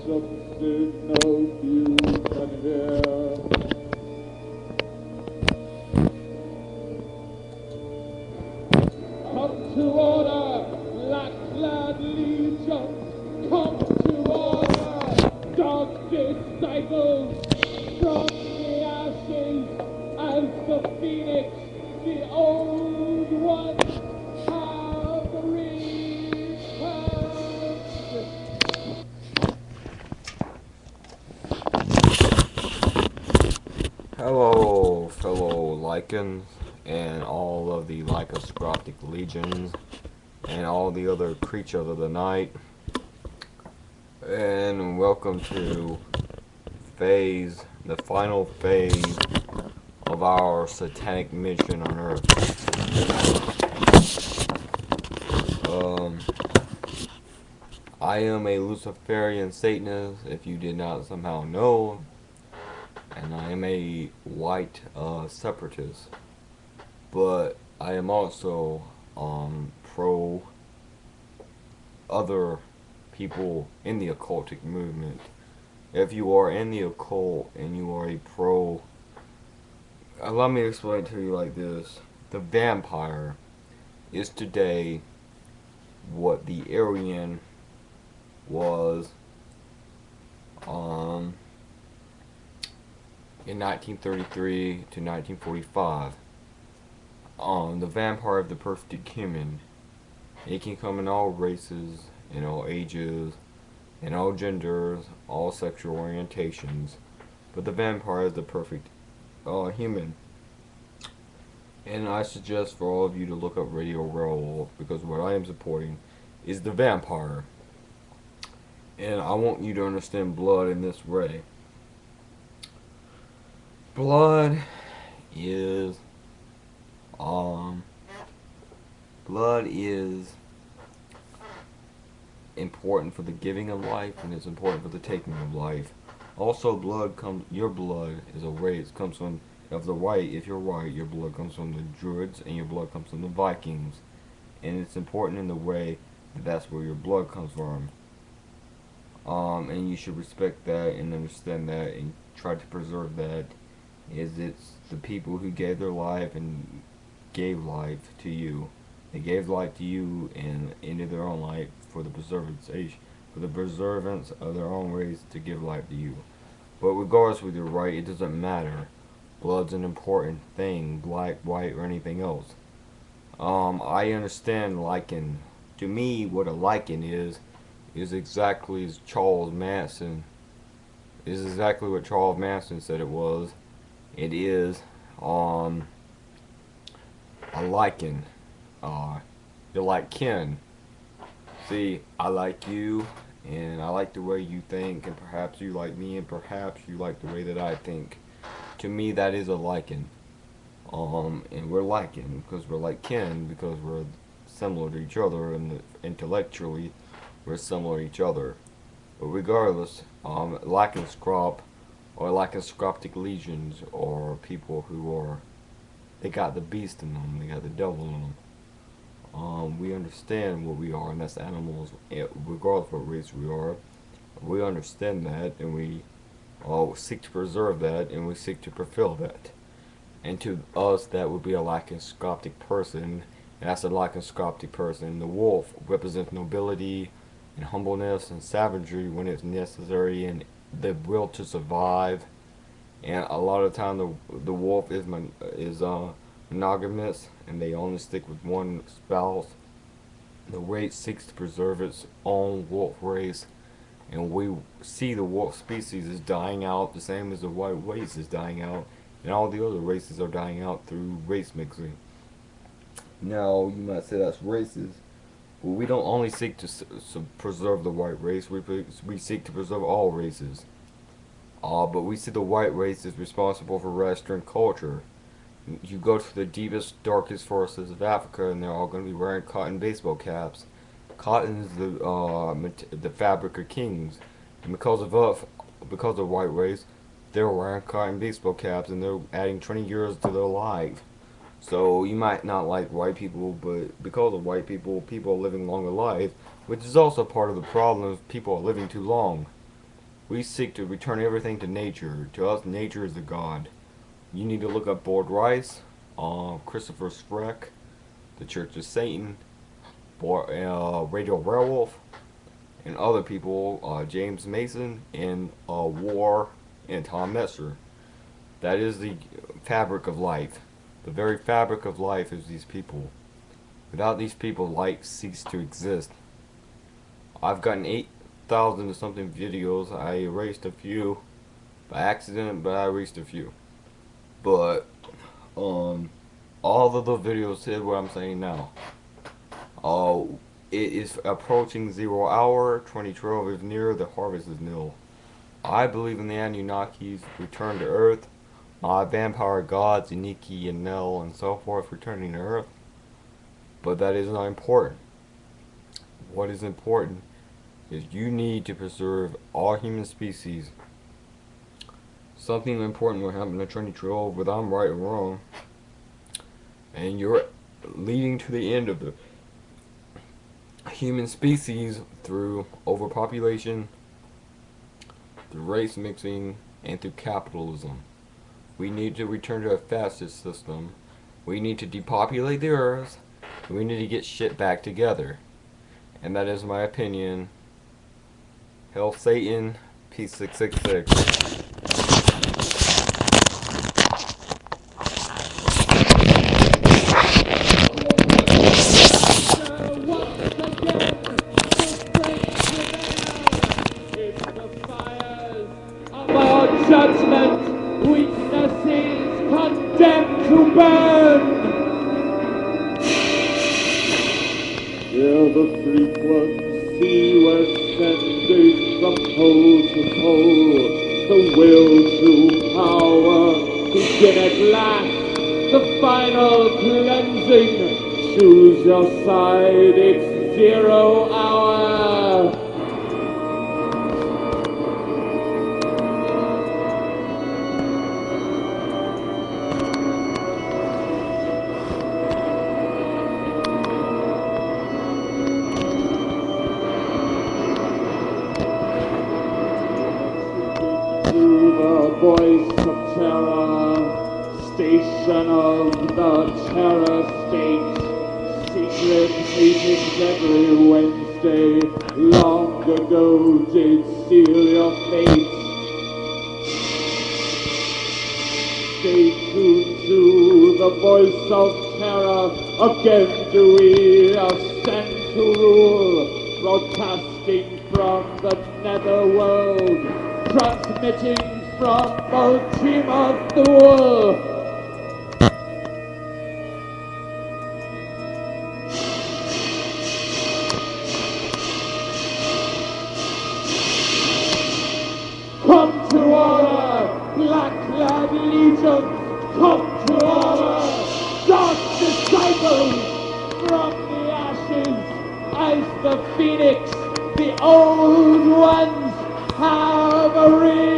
substance no you can hear. Come to order, black-clad legions, come to order, dark disciples, from the ashes as the phoenix, the old ones have returned. Hello, fellow Lycans, and all of the lycoscropic legions, and all the other creatures of the night, and welcome to the final phase of our satanic mission on Earth. Um, I am a Luciferian Satanist, if you did not somehow know, and I am a white separatist. But I am also pro other people in the occultic movement. If you are in the occult and you are a pro, let me explain to you like this: the vampire is today what the Aryan was in 1933 to 1945. The vampire of the perfect human. It can come in all races, in all ages, in all genders, all sexual orientations. But the vampire is the perfect human. And I suggest for all of you to look up Radio Werewolf, because what I am supporting is the vampire. And I want you to understand blood in this way. Blood is blood is important for the giving of life, and it's important for the taking of life. Also, your blood is a race, comes from, if you're white, your blood comes from the Druids, and your blood comes from the Vikings. And it's important in the way that that's where your blood comes from. And you should respect that and understand that and try to preserve that. It's the people who gave their life and gave life to you. They gave life to you and ended their own life for the preservance of their own race to give life to you. But regardless of your right, it doesn't matter. Blood's an important thing, black, white, or anything else. I understand Lycan. To me, what a Lycan is exactly as Charles Manson is exactly what Charles Manson said it was. It is a Lycan. You're like kin. See, I like you, and I like the way you think, and perhaps you like me, and perhaps you like the way that I think. To me, that is a Lycan. And we're Lycan because we're like kin, because we're similar to each other, and intellectually, we're similar to each other. But regardless, lycanthrope or lycanthropic legions or people who are, they got the beast in them, they got the devil in them. We understand what we are, and that's animals, regardless of what race we are. We understand that, and we seek to preserve that, and we seek to fulfill that. And to us, that would be a lycanthropic person, and that's a lycanthropic person. The wolf represents nobility and humbleness and savagery when it's necessary, and the will to survive. And a lot of time, the wolf is monogamous, and they only stick with one spouse. The race seeks to preserve its own wolf race, and we see the wolf species is dying out the same as the white race is dying out, and all the other races are dying out through race mixing. Now, you might say that's racist. Well, we don't only seek to preserve the white race, we seek to preserve all races. But we see the white race is responsible for Western culture. You go to the deepest, darkest forests of Africa, and they're all going to be wearing cotton baseball caps. Cotton is the fabric of kings, and because of white race, they're wearing cotton baseball caps, and they're adding 20 years to their life. So you might not like white people, but because of white people, people are living longer lives, which is also part of the problem of people are living too long. We seek to return everything to nature. To us, nature is a god. You need to look up Board Rice, Christopher Streck, the Church of Satan, Radio Werewolf, and other people, James Mason and W.A.R. and Tom Messer. That is the fabric of life. The very fabric of life is these people. Without these people, life ceases to exist. I've gotten 8,000 or something videos. I erased a few by accident, but I erased a few. But all of the videos said what I'm saying now. It is approaching 0 hour. 2012 is near. The harvest is nil. I believe in the Anunnakis return to Earth. Vampire gods, Iniki and Nell and so forth returning to Earth. But that is not important. What is important is you need to preserve all human species. Something important will happen in 2012, whether I'm right or wrong. And you're leading to the end of the human species through overpopulation, through race mixing, and through capitalism. We need to return to a fascist system. We need to depopulate the earth. And we need to get shit back together. And that is my opinion. Hail Satan, Peace 666. Judgment, weaknesses condemned to burn. Hear the frequency we're sending from pole to pole. The will to power begin at last. The final cleansing. Choose your side, it's 0 hour. Voice of terror, station of the terror state, secret meetings every Wednesday, long ago did seal your fate. Stay tuned to the voice of terror, again do we ascend to rule, broadcasting from the netherworld, transmitting from the dream of the world. Come to order, black-clad legions, come to order, dark disciples from the ashes, as the phoenix, the old ones have returned.